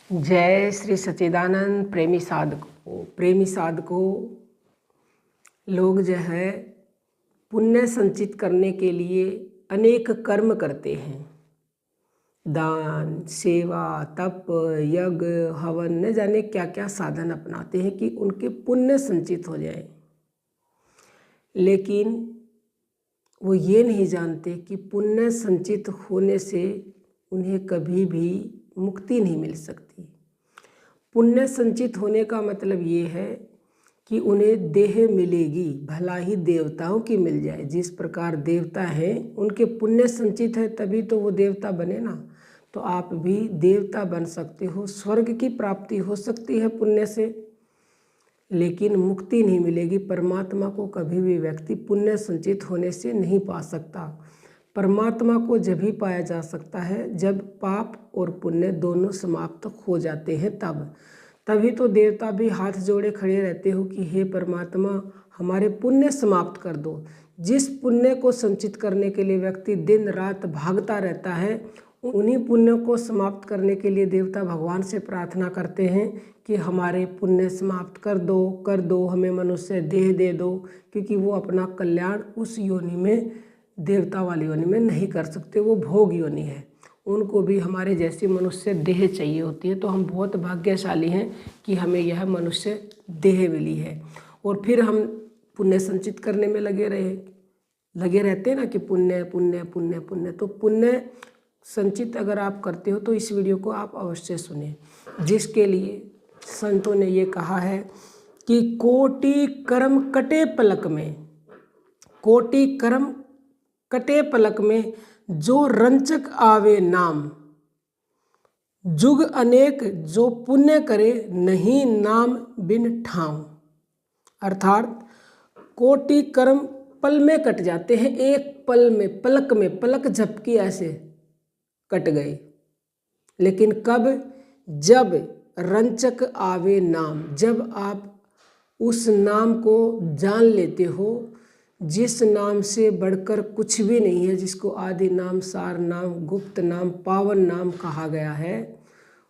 जय श्री सच्चिदानंद। प्रेमी साधकों लोग जो है पुण्य संचित करने के लिए अनेक कर्म करते हैं। दान, सेवा, तप, यज्ञ, हवन, न जाने क्या क्या साधन अपनाते हैं कि उनके पुण्य संचित हो जाए। लेकिन वो ये नहीं जानते कि पुण्य संचित होने से उन्हें कभी भी मुक्ति नहीं मिल सकती। पुण्य संचित होने का मतलब ये है कि उन्हें देह मिलेगी, भला ही देवताओं की मिल जाए। जिस प्रकार देवता हैं उनके पुण्य संचित है तभी तो वो देवता बने ना। तो आप भी देवता बन सकते हो, स्वर्ग की प्राप्ति हो सकती है पुण्य से, लेकिन मुक्ति नहीं मिलेगी। परमात्मा को कभी भी व्यक्ति पुण्य संचित होने से नहीं पा सकता। परमात्मा को जब भी पाया जा सकता है जब पाप और पुण्य दोनों समाप्त हो जाते हैं, तभी तो देवता भी हाथ जोड़े खड़े रहते हो कि हे परमात्मा हमारे पुण्य समाप्त कर दो। जिस पुण्य को संचित करने के लिए व्यक्ति दिन रात भागता रहता है, उन्हीं पुण्यों को समाप्त करने के लिए देवता भगवान से प्रार्थना करते हैं कि हमारे पुण्य समाप्त कर दो, हमें मनुष्य देह दे दो। क्योंकि वो अपना कल्याण उस योनि में, देवता वाली योनि में नहीं कर सकते, वो भोग योनि है। उनको भी हमारे जैसी मनुष्य देह चाहिए होती है। तो हम बहुत भाग्यशाली हैं कि हमें यह मनुष्य देह मिली है। और फिर हम पुण्य संचित करने में लगे रहते हैं ना कि पुण्य पुण्य पुण्य पुण्य। तो पुण्य संचित अगर आप करते हो तो इस वीडियो को आप अवश्य सुने, जिसके लिए संतों ने ये कहा है कि कोटि कर्म कटे पलक में, कोटि कर्म कटे पलक में जो रंचक आवे नाम, जुग अनेक जो पुण्य करे नहीं नाम बिन ठाम। अर्थात कोटि कर्म पल में कट जाते हैं, एक पल में, पलक में, पलक झपकी ऐसे कट गए। लेकिन कब? जब रंचक आवे नाम, जब आप उस नाम को जान लेते हो, जिस नाम से बढ़कर कुछ भी नहीं है, जिसको आदि नाम, सार नाम, गुप्त नाम, पावन नाम कहा गया है,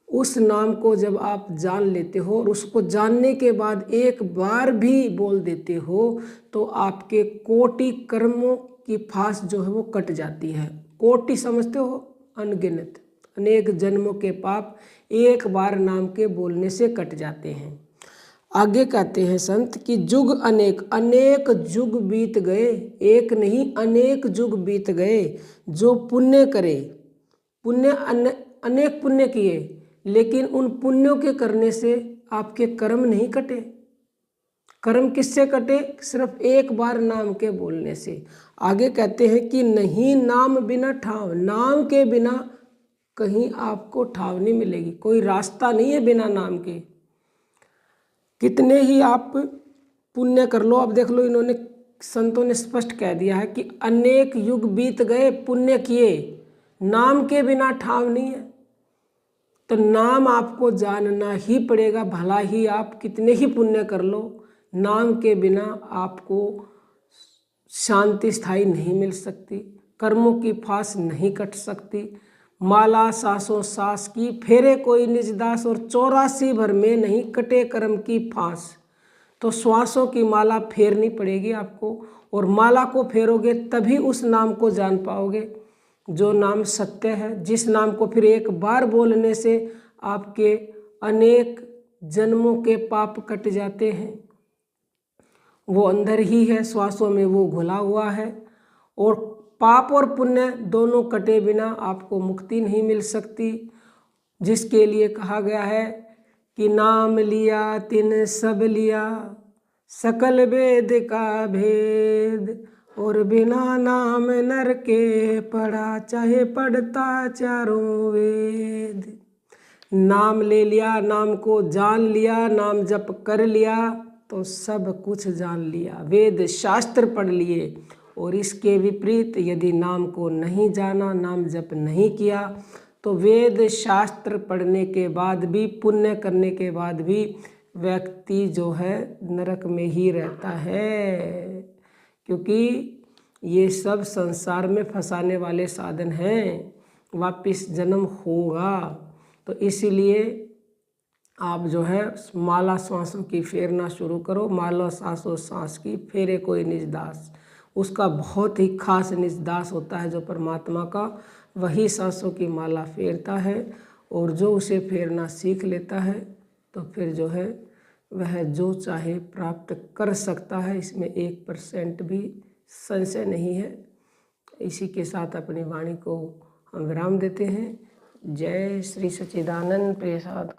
उस नाम को जब आप जान लेते हो और उसको जानने के बाद एक बार भी बोल देते हो तो आपके कोटि कर्मों की फांस जो है वो कट जाती है। कोटि समझते हो? अनगिनत, अनेक जन्मों के पाप एक बार नाम के बोलने से कट जाते हैं। आगे कहते हैं संत कि जुग अनेक, अनेक जुग बीत गए, एक नहीं अनेक जुग बीत गए जो पुण्य करे। पुण्य अनेक पुण्य किए, लेकिन उन पुण्यों के करने से आपके कर्म नहीं कटे। कर्म किससे कटे? सिर्फ एक बार नाम के बोलने से। आगे कहते हैं कि नहीं नाम बिना ठाव, नाम के बिना कहीं आपको ठाव नहीं मिलेगी, कोई रास्ता नहीं है बिना नाम के। कितने ही आप पुण्य कर लो, अब देख लो इन्होंने, संतों ने स्पष्ट कह दिया है कि अनेक युग बीत गए पुण्य किए, नाम के बिना ठाव नहीं है। तो नाम आपको जानना ही पड़ेगा, भला ही आप कितने ही पुण्य कर लो, नाम के बिना आपको शांति स्थायी नहीं मिल सकती, कर्मों की फांस नहीं कट सकती। माला सासों सास की फेरे कोई निज दास, और 84 भर में नहीं कटे कर्म की फांस। तो श्वासों की माला फेरनी पड़ेगी आपको, और माला को फेरोगे तभी उस नाम को जान पाओगे जो नाम सत्य है, जिस नाम को फिर एक बार बोलने से आपके अनेक जन्मों के पाप कट जाते हैं। वो अंदर ही है, श्वासों में वो घुला हुआ है। और पाप और पुण्य दोनों कटे बिना आपको मुक्ति नहीं मिल सकती, जिसके लिए कहा गया है कि नाम लिया तिन सब लिया, सकल वेद का भेद, और बिना नाम नर के पढ़ा, चाहे पढ़ता चारों वेद। नाम ले लिया, नाम को जान लिया, नाम जप कर लिया तो सब कुछ जान लिया, वेद शास्त्र पढ़ लिए। और इसके विपरीत यदि नाम को नहीं जाना, नाम जप नहीं किया, तो वेद शास्त्र पढ़ने के बाद भी, पुण्य करने के बाद भी व्यक्ति जो है नरक में ही रहता है। क्योंकि ये सब संसार में फंसाने वाले साधन हैं, वापिस जन्म होगा। तो इसीलिए आप जो है माला श्वासों की फेरना शुरू करो। माला सांसों सांस की फेरे कोई निज दास। उसका बहुत ही खास निज दास होता है जो परमात्मा का, वही सांसों की माला फेरता है। और जो उसे फेरना सीख लेता है तो फिर जो है वह जो चाहे प्राप्त कर सकता है, इसमें 1% भी संशय नहीं है। इसी के साथ अपनी वाणी को हम विराम देते हैं। जय श्री सच्चिदानंद प्रिय साधु।